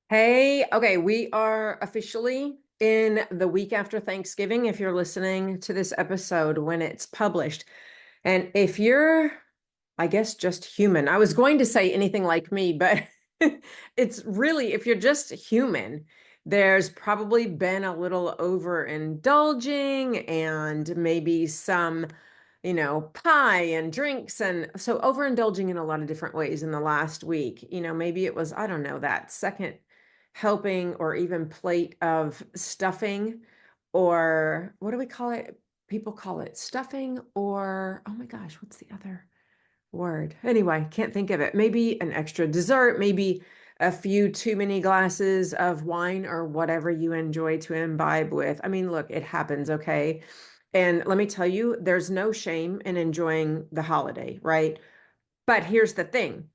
Hey, okay, we are officially in the week after Thanksgiving if you're listening to this episode when it's published. And if you're, I guess, just human, I was going to say anything like me, but it's really, if you're just human, there's probably been a little overindulging and maybe some pie and drinks. And so overindulging in a lot of different ways in the last week. Maybe it was, I don't know, that second helping or even plate of stuffing, or what do we call it? People call it stuffing, or oh my gosh, what's the other word? Anyway, can't think of it. Maybe an extra dessert, maybe a few too many glasses of wine or whatever you enjoy to imbibe with. I mean, look, it happens, okay? And let me tell you, there's no shame in enjoying the holiday, right? But here's the thing.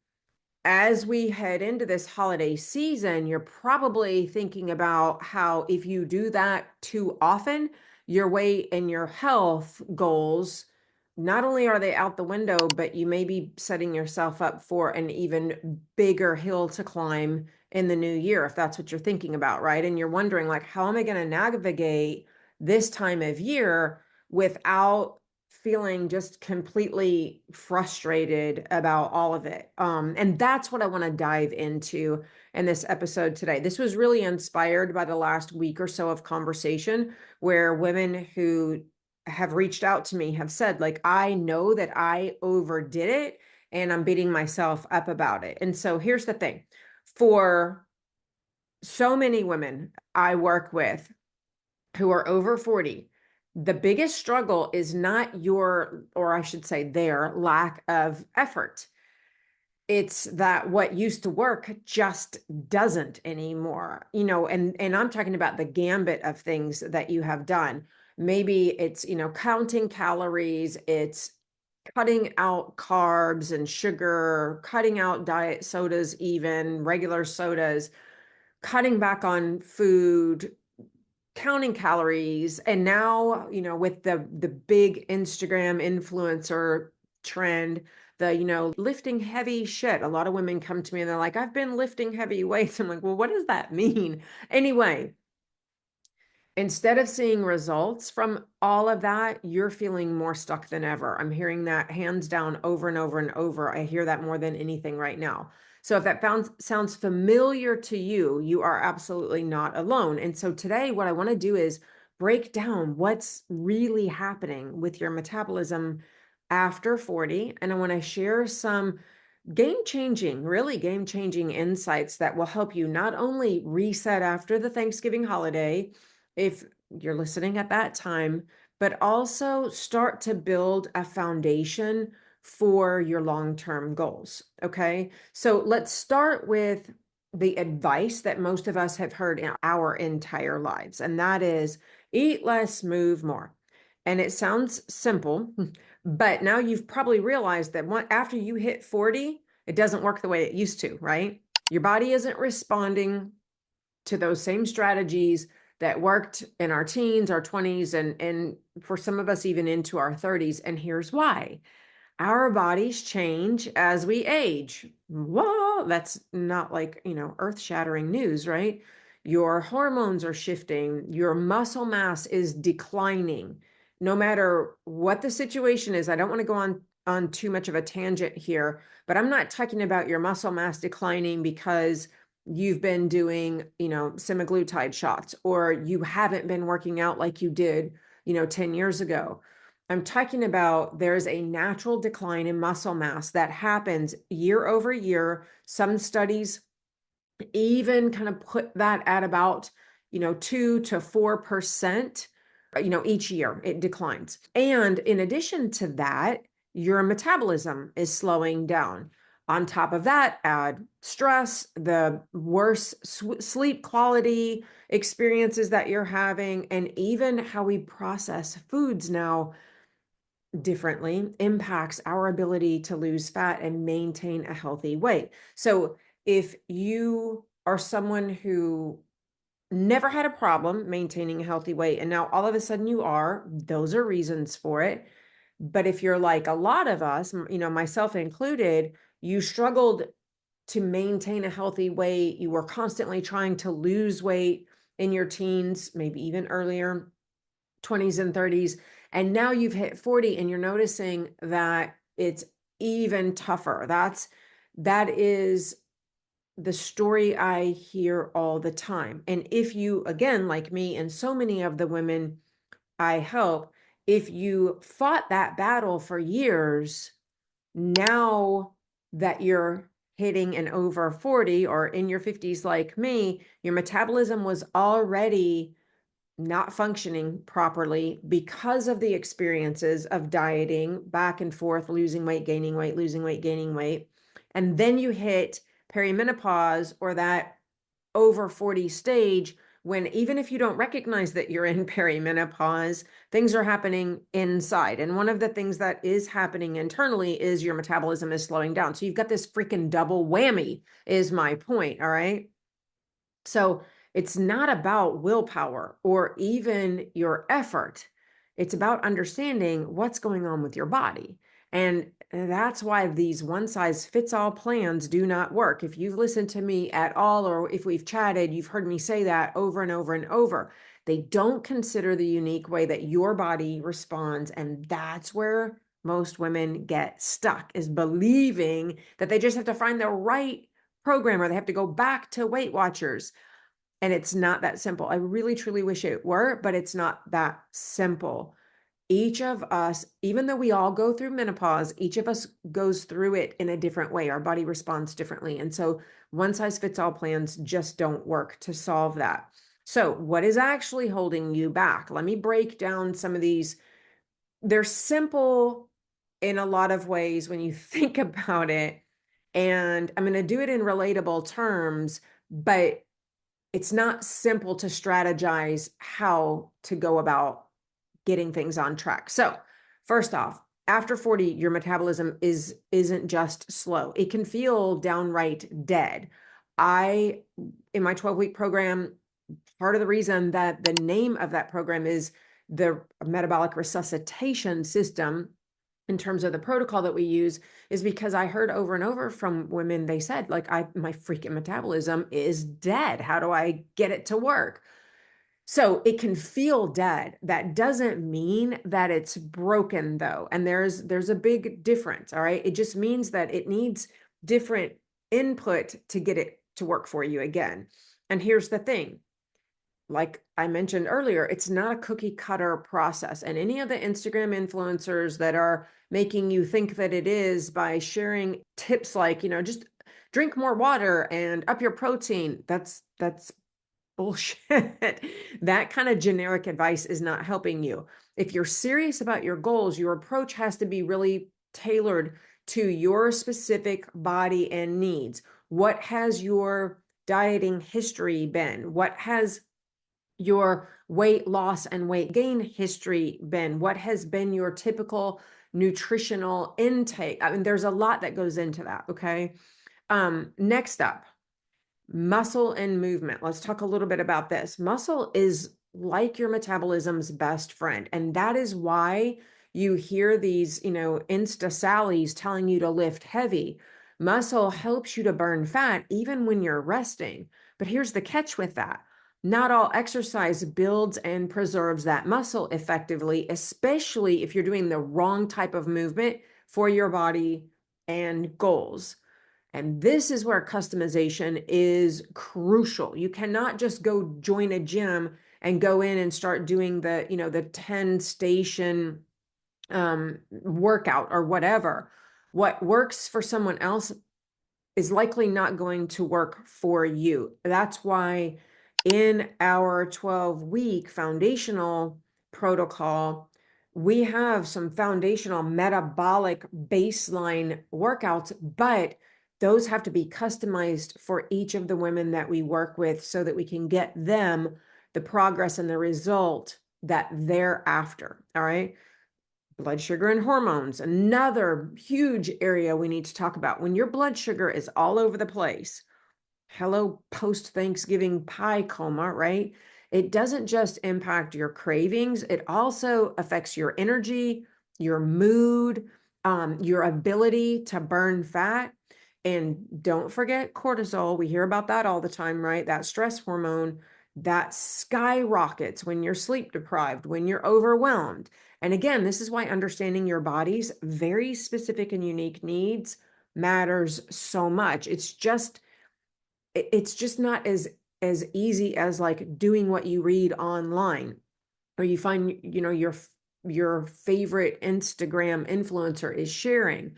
As we head into this holiday season, you're probably thinking about how if you do that too often, your weight and your health goals, not only are they out the window, but you may be setting yourself up for an even bigger hill to climb in the new year, if that's what you're thinking about, right? And you're wondering, like, how am I going to navigate this time of year without feeling just completely frustrated about all of it. And that's what I want to dive into in this episode today. This was really inspired by the last week or so of conversation where women who have reached out to me have said, like, I know that I overdid it and I'm beating myself up about it. And so here's the thing. For so many women I work with who are over 40, the biggest struggle is not your, or I should say, their lack of effort. It's that what used to work just doesn't anymore, and I'm talking about the gambit of things that you have done. Maybe it's, counting calories, it's cutting out carbs and sugar, cutting out diet sodas, even regular sodas, cutting back on food, counting calories. And now, with the big Instagram influencer trend, the, lifting heavy shit. A lot of women come to me and they're like, I've been lifting heavy weights. I'm like, well, what does that mean? Anyway, instead of seeing results from all of that, you're feeling more stuck than ever. I'm hearing that hands down over and over and over. I hear that more than anything right now. So if that sounds familiar to you, you are absolutely not alone. And so today, what I want to do is break down what's really happening with your metabolism after 40. And I want to share some really game changing insights that will help you not only reset after the Thanksgiving holiday, if you're listening at that time, but also start to build a foundation for your long-term goals. Okay. So let's start with the advice that most of us have heard in our entire lives, and that is eat less, move more. And it sounds simple, but now you've probably realized that after you hit 40, it doesn't work the way it used to, right? Your body isn't responding to those same strategies that worked in our teens, our 20s, and for some of us, even into our 30s. And here's why. Our bodies change as we age. Whoa, that's not like, earth-shattering news, right? Your hormones are shifting, your muscle mass is declining. No matter what the situation is, I don't want to go on too much of a tangent here, but I'm not talking about your muscle mass declining because you've been doing, semaglutide shots, or you haven't been working out like you did, 10 years ago. I'm talking about there's a natural decline in muscle mass that happens year over year. Some studies even kind of put that at about, 2 to 4%, each year it declines. And in addition to that, your metabolism is slowing down. On top of that, add stress, the worse sleep quality experiences that you're having, and even how we process foods now differently impacts our ability to lose fat and maintain a healthy weight. So if you are someone who never had a problem maintaining a healthy weight and now all of a sudden you are, those are reasons for it. But if you're like a lot of us, myself included, you struggled to maintain a healthy weight. You were constantly trying to lose weight in your teens, maybe even earlier, 20s and 30s. And now you've hit 40 and you're noticing that it's even tougher. That is the story I hear all the time. And if you, again, like me and so many of the women I help, if you fought that battle for years, now that you're hitting an over 40 or in your 50s like me, your metabolism was already not functioning properly because of the experiences of dieting back and forth, losing weight, gaining weight, losing weight, gaining weight. And then you hit perimenopause or that over 40 stage when even if you don't recognize that you're in perimenopause, things are happening inside. And one of the things that is happening internally is your metabolism is slowing down. So you've got this freaking double whammy, is my point. All right. So it's not about willpower or even your effort. It's about understanding what's going on with your body. And that's why these one size fits all plans do not work. If you've listened to me at all, or if we've chatted, you've heard me say that over and over and over. They don't consider the unique way that your body responds. And that's where most women get stuck, is believing that they just have to find the right program or they have to go back to Weight Watchers. And it's not that simple. I really, truly wish it were, but it's not that simple. Each of us, even though we all go through menopause, each of us goes through it in a different way. Our body responds differently. And so one size fits all plans just don't work to solve that. So what is actually holding you back? Let me break down some of these. They're simple in a lot of ways when you think about it. And I'm going to do it in relatable terms, but it's not simple to strategize how to go about getting things on track. So, first off, after 40, your metabolism isn't just slow. It can feel downright dead. In my 12-week program, part of the reason that the name of that program is the metabolic resuscitation system in terms of the protocol that we use is because I heard over and over from women, they said, like, my freaking metabolism is dead. How do I get it to work? So it can feel dead. That doesn't mean that it's broken though. And there's a big difference. All right. It just means that it needs different input to get it to work for you again. And here's the thing. Like I mentioned earlier, it's not a cookie cutter process. And any of the Instagram influencers that are making you think that it is by sharing tips like, just drink more water and up your protein, that's bullshit. That kind of generic advice is not helping you. If you're serious about your goals, your approach has to be really tailored to your specific body and needs. What has your dieting history been? What has your weight loss and weight gain history been? What has been your typical nutritional intake? I mean, there's a lot that goes into that. Okay. Next up, muscle and movement. Let's talk a little bit about this. Muscle is like your metabolism's best friend. And that is why you hear these, Insta Sallies telling you to lift heavy. Muscle helps you to burn fat even when you're resting. But here's the catch with that. Not all exercise builds and preserves that muscle effectively, especially if you're doing the wrong type of movement for your body and goals. And this is where customization is crucial. You cannot just go join a gym and go in and start doing the 10 station workout or whatever. What works for someone else is likely not going to work for you. That's why in our 12-week foundational protocol, we have some foundational metabolic baseline workouts, but those have to be customized for each of the women that we work with so that we can get them the progress and the result that they're after. All right. Blood sugar and hormones, another huge area we need to talk about. When your blood sugar is all over the place, hello, post-Thanksgiving pie coma, right? It doesn't just impact your cravings, it also affects your energy, your mood, your ability to burn fat. And don't forget cortisol. We hear about that all the time, right? That stress hormone that skyrockets when you're sleep deprived, when you're overwhelmed. And again, this is why understanding your body's very specific and unique needs matters so much. It's just not as easy as like doing what you read online, or you find, your favorite Instagram influencer is sharing.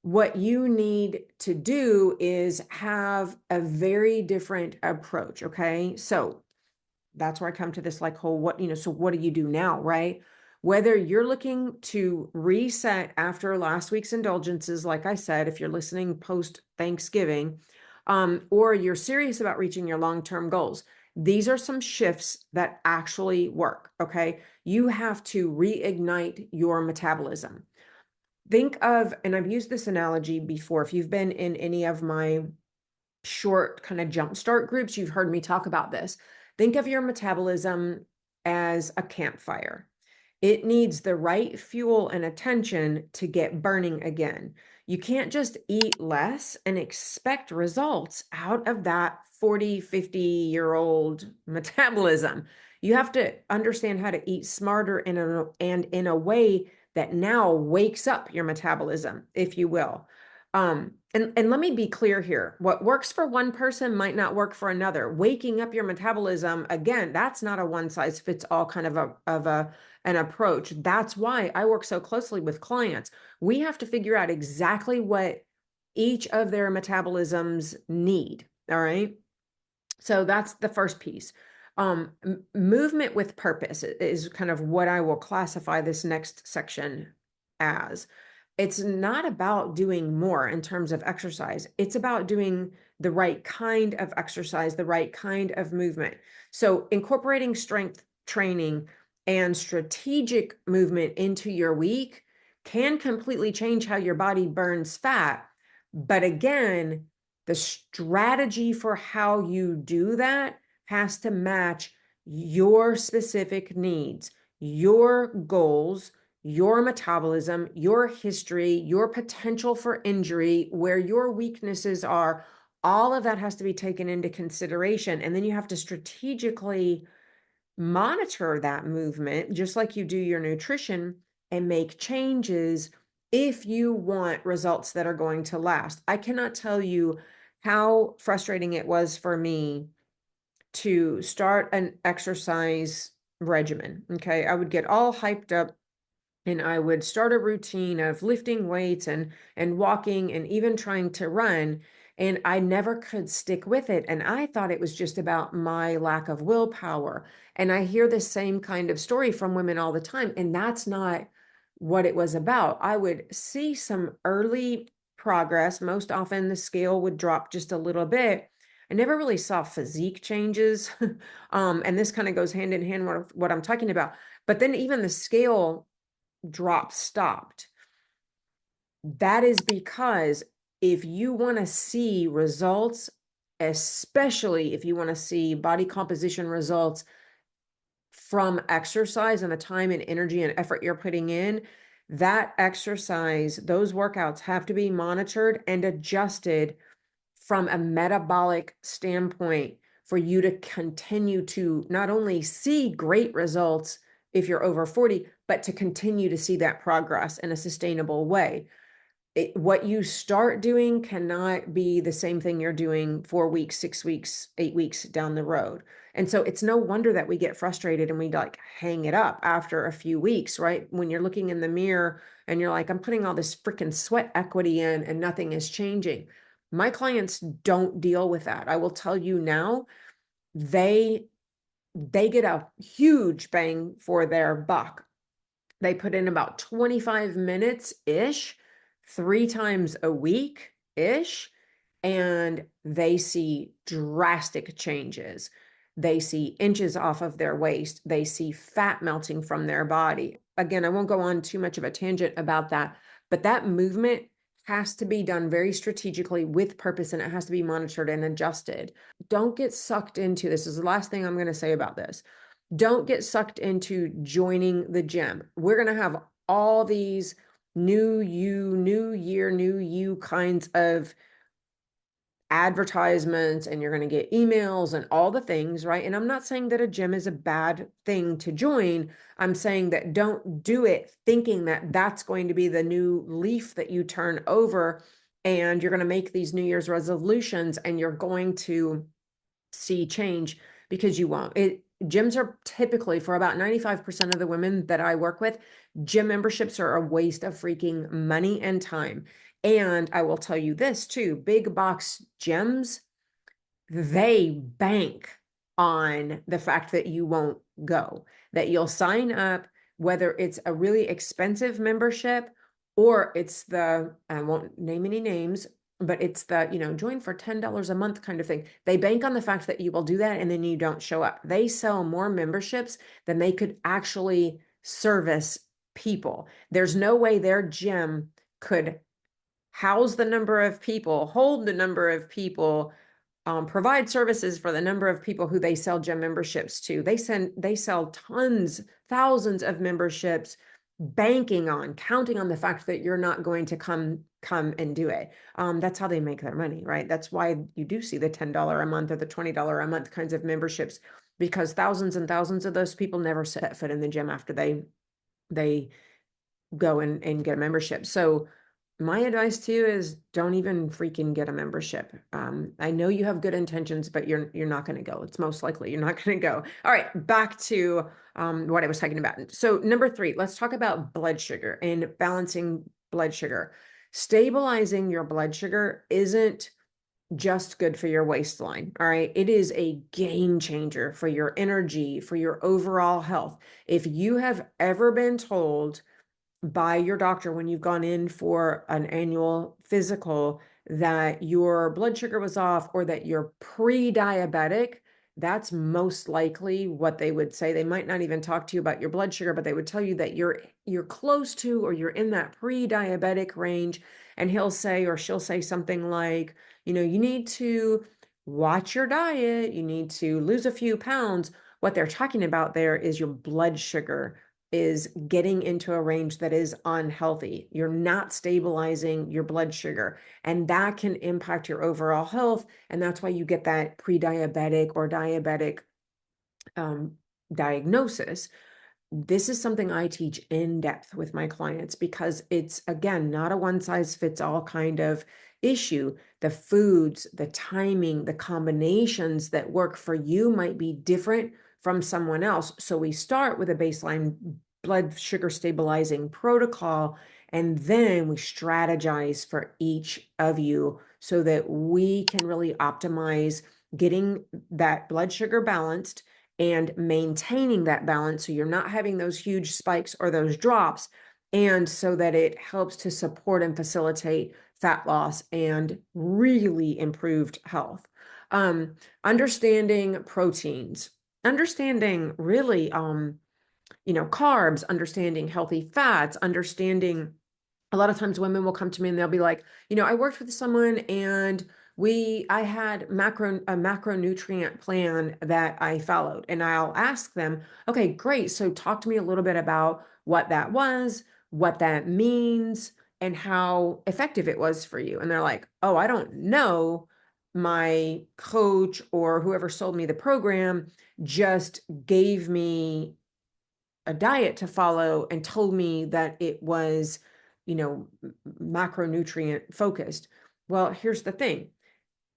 What you need to do is have a very different approach. Okay. So that's where I come to this like whole so what do you do now, right? Whether you're looking to reset after last week's indulgences, like I said, if you're listening post Thanksgiving, or you're serious about reaching your long-term goals, these are some shifts that actually work. Okay. You have to reignite your metabolism. Think of, and I've used this analogy before, if you've been in any of my short kind of jumpstart groups, you've heard me talk about this. Think of your metabolism as a campfire. It needs the right fuel and attention to get burning again. You can't just eat less and expect results out of that 40, 50-year-old metabolism. You have to understand how to eat smarter and in a way that now wakes up your metabolism, if you will. And let me be clear here. What works for one person might not work for another. Waking up your metabolism, again, that's not a one size fits all kind of an approach. That's why I work so closely with clients. We have to figure out exactly what each of their metabolisms need. All right. So that's the first piece. Movement with purpose is kind of what I will classify this next section as. It's not about doing more in terms of exercise. It's about doing the right kind of exercise, the right kind of movement. So incorporating strength training and strategic movement into your week can completely change how your body burns fat. But again, the strategy for how you do that has to match your specific needs, your goals, your metabolism, your history, your potential for injury, where your weaknesses are. All of that has to be taken into consideration. And then you have to strategically monitor that movement, just like you do your nutrition, and make changes if you want results that are going to last. I cannot tell you how frustrating it was for me to start an exercise regimen. Okay. I would get all hyped up and I would start a routine of lifting weights and walking and even trying to run, and I never could stick with it. And I thought it was just about my lack of willpower. And I hear the same kind of story from women all the time, and that's not what it was about. I would see some early progress. Most often the scale would drop just a little bit. I never really saw physique changes. And this kind of goes hand in hand with what I'm talking about. But then even the scale drop stopped. That is because if you want to see results, especially if you want to see body composition results from exercise and the time and energy and effort you're putting in, that exercise, those workouts have to be monitored and adjusted from a metabolic standpoint for you to continue to not only see great results if you're over 40, but to continue to see that progress in a sustainable way. What you start doing cannot be the same thing you're doing 4 weeks, 6 weeks, 8 weeks down the road. And so it's no wonder that we get frustrated and we like hang it up after a few weeks, right? When you're looking in the mirror and you're like, I'm putting all this freaking sweat equity in and nothing is changing. My clients don't deal with that. I will tell you now, they get a huge bang for their buck. They put in about 25 minutes ish, 3 times a week ish, and they see drastic changes. They see inches off of their waist. They see fat melting from their body. Again, I won't go on too much of a tangent about that, but that movement has to be done very strategically with purpose, and it has to be monitored and adjusted. Don't get sucked into this. Is the last thing I'm going to say about this. Don't get sucked into joining the gym. We're going to have all these new you, new year, new you kinds of advertisements and you're going to get emails and all the things, right? And I'm not saying that a gym is a bad thing to join. I'm saying that don't do it thinking that that's going to be the new leaf that you turn over and you're going to make these New Year's resolutions and you're going to see change, because you won't. Gyms are typically, for about 95% of the women that I work with, gym memberships are a waste of freaking money and time. And I will tell you this too, big box gyms, they bank on the fact that you won't go, that you'll sign up, whether it's a really expensive membership or it's the, I won't name any names, but it's the, join for $10 a month kind of thing. They bank on the fact that you will do that and then you don't show up. They sell more memberships than they could actually service people. There's no way their gym could house the number of people, hold the number of people, provide services for the number of people who they sell gym memberships to. They sell tons, thousands of memberships, counting on the fact that you're not going to come and do it. That's how they make their money, right? That's why you do see the $10 a month or the $20 a month kinds of memberships, because thousands and thousands of those people never set foot in the gym after they go and get a membership. So my advice to you is don't even freaking get a membership. I know you have good intentions, but you're not going to go. It's most likely you're not going to go. All right, back to what I was talking about. So number 3, let's talk about blood sugar and balancing blood sugar. Stabilizing your blood sugar isn't just good for your waistline. All right. It is a game changer for your energy, for your overall health. If you have ever been told by your doctor when you've gone in for an annual physical that your blood sugar was off or that you're pre-diabetic, that's most likely what they would say. They might not even talk to you about your blood sugar, but they would tell you that you're close to, or you're in that pre-diabetic range. And he'll say, or she'll say something like, you need to watch your diet, you need to lose a few pounds. What they're talking about there is your blood sugar is getting into a range that is unhealthy. You're not stabilizing your blood sugar, and that can impact your overall health. And that's why you get that pre-diabetic or diabetic diagnosis. This is something I teach in depth with my clients because it's, again, not a one size fits all kind of issue. The foods, the timing, the combinations that work for you might be different from someone else. So we start with a baseline blood sugar stabilizing protocol, and then we strategize for each of you so that we can really optimize getting that blood sugar balanced and maintaining that balance so you're not having those huge spikes or those drops, and so that it helps to support and facilitate fat loss and really improved health. Understanding proteins, understanding really carbs, understanding healthy fats, understanding, a lot of times women will come to me and they'll be like, I worked with someone and I had a macronutrient plan that I followed. And I'll ask them, okay, great. So talk to me a little bit about what that was, what that means, and how effective it was for you. And they're like, oh, I don't know. My coach or whoever sold me the program just gave me a diet to follow and told me that it was, macronutrient focused. Well, here's the thing.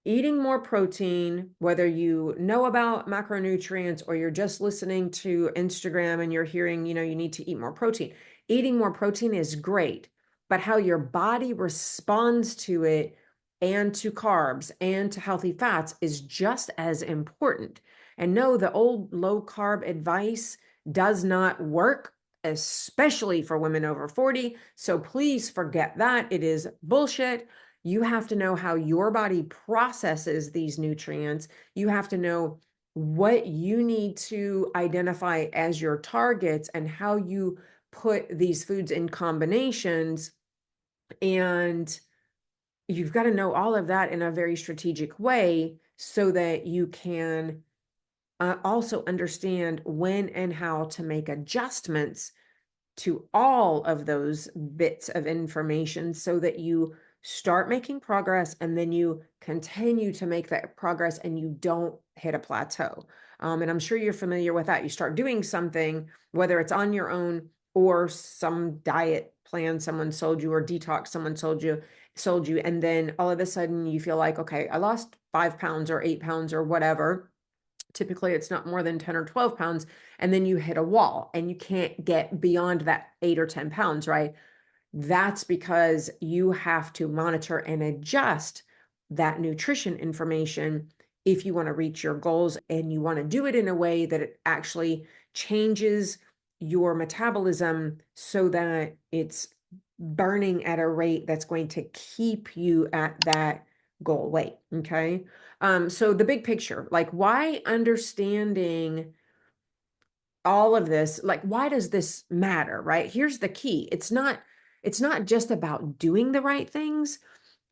Eating more protein, whether you know about macronutrients or you're just listening to Instagram and you're hearing, you need to eat more protein. Eating more protein is great, but how your body responds to it and to carbs and to healthy fats is just as important. And no, the old low carb advice does not work, especially for women over 40. So please forget that. It is bullshit. You have to know how your body processes these nutrients. You have to know what you need to identify as your targets and how you put these foods in combinations. And you've got to know all of that in a very strategic way so that you can also understand when and how to make adjustments to all of those bits of information so that you start making progress, and then you continue to make that progress and you don't hit a plateau. And I'm sure you're familiar with that. You start doing something, whether it's on your own or some diet plan someone sold you or detox someone sold you, and then all of a sudden you feel like, okay, I lost 5 pounds or 8 pounds or whatever. Typically it's not more than 10 or 12 pounds, and then you hit a wall and you can't get beyond that 8 or 10 pounds, right? That's because you have to monitor and adjust that nutrition information if you want to reach your goals, and you want to do it in a way that it actually changes your metabolism so that it's burning at a rate that's going to keep you at that goal weight. Okay. So the big picture, like, why understanding all of this, like, why does this matter, right? Here's the key. It's not just about doing the right things.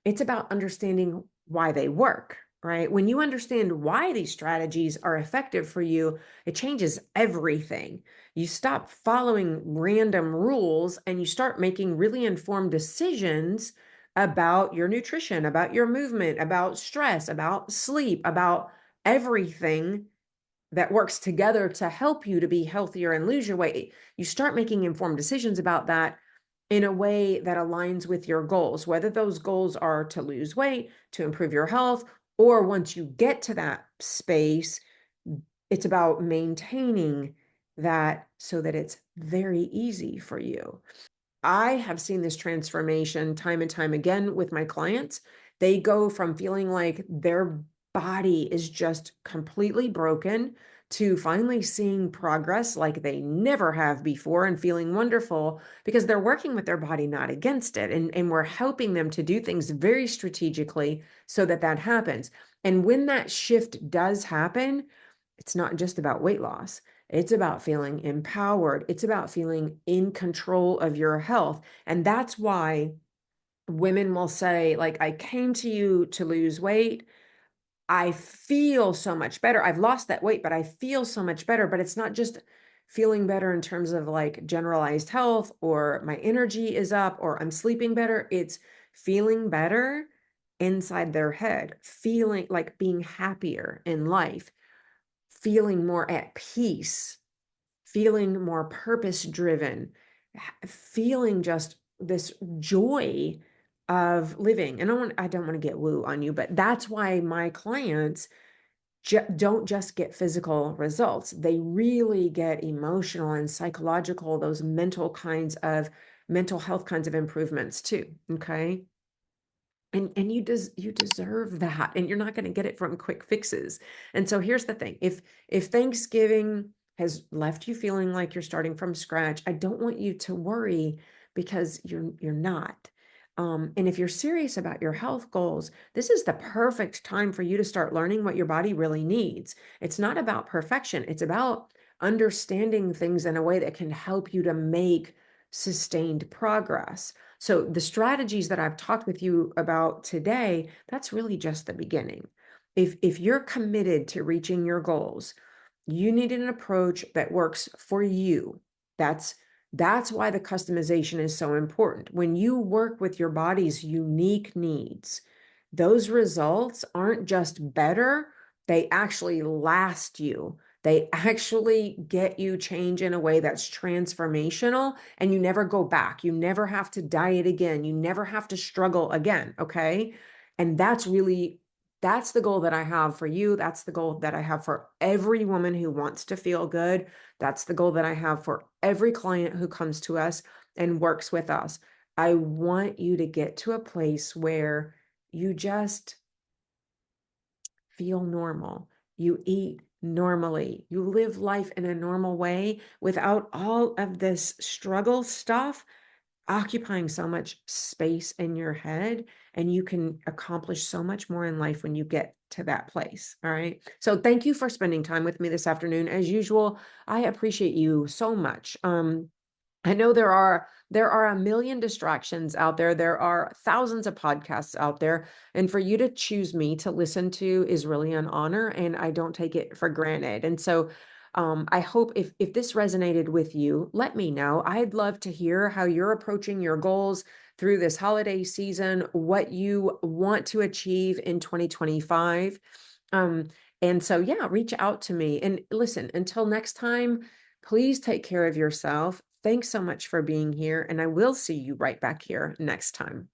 It's about understanding why they work, right? When you understand why these strategies are effective for you, it changes everything. You stop following random rules and you start making really informed decisions about your nutrition, about your movement, about stress, about sleep, about everything that works together to help you to be healthier and lose your weight. You start making informed decisions about that in a way that aligns with your goals, whether those goals are to lose weight, to improve your health, or once you get to that space, it's about maintaining that so that it's very easy for you. I have seen this transformation time and time again with my clients. They go from feeling like their body is just completely broken to finally seeing progress like they never have before and feeling wonderful because they're working with their body, not against it. And we're helping them to do things very strategically so that that happens. And when that shift does happen, it's not just about weight loss. It's about feeling empowered. It's about feeling in control of your health. And that's why women will say, like, I came to you to lose weight. I feel so much better. I've lost that weight, but I feel so much better. But it's not just feeling better in terms of like generalized health or my energy is up or I'm sleeping better. It's feeling better inside their head, feeling like being happier in life, feeling more at peace, feeling more purpose driven, feeling just this joy of living. And I don't want to get woo on you, but that's why my clients don't just get physical results. They really get emotional and psychological, those mental health kinds of improvements too. Okay. And you deserve that, and you're not going to get it from quick fixes. And so here's the thing. If Thanksgiving has left you feeling like you're starting from scratch, I don't want you to worry, because you're not. And if you're serious about your health goals, this is the perfect time for you to start learning what your body really needs. It's not about perfection. It's about understanding things in a way that can help you to make sustained progress. So the strategies that I've talked with you about today, that's really just the beginning. If you're committed to reaching your goals, you need an approach that works for you. That's that's why the customization is so important. When you work with your body's unique needs, those results aren't just better, they actually last you. They actually get you change in a way that's transformational, and you never go back. You never have to diet again. You never have to struggle again. Okay. And that's the goal that I have for you. That's the goal that I have for every woman who wants to feel good. That's the goal that I have for every client who comes to us and works with us. I want you to get to a place where you just feel normal. You eat normally. You live life in a normal way without all of this struggle stuff occupying so much space in your head. And you can accomplish so much more in life when you get to that place. All right. So thank you for spending time with me this afternoon. As usual, I appreciate you so much. I know there are a million distractions out there. There are thousands of podcasts out there, and for you to choose me to listen to is really an honor, and I don't take it for granted. And so I hope if this resonated with you, let me know. I'd love to hear how you're approaching your goals, through this holiday season, what you want to achieve in 2025. And so, yeah, reach out to me. And listen, until next time, please take care of yourself. Thanks so much for being here. And I will see you right back here next time.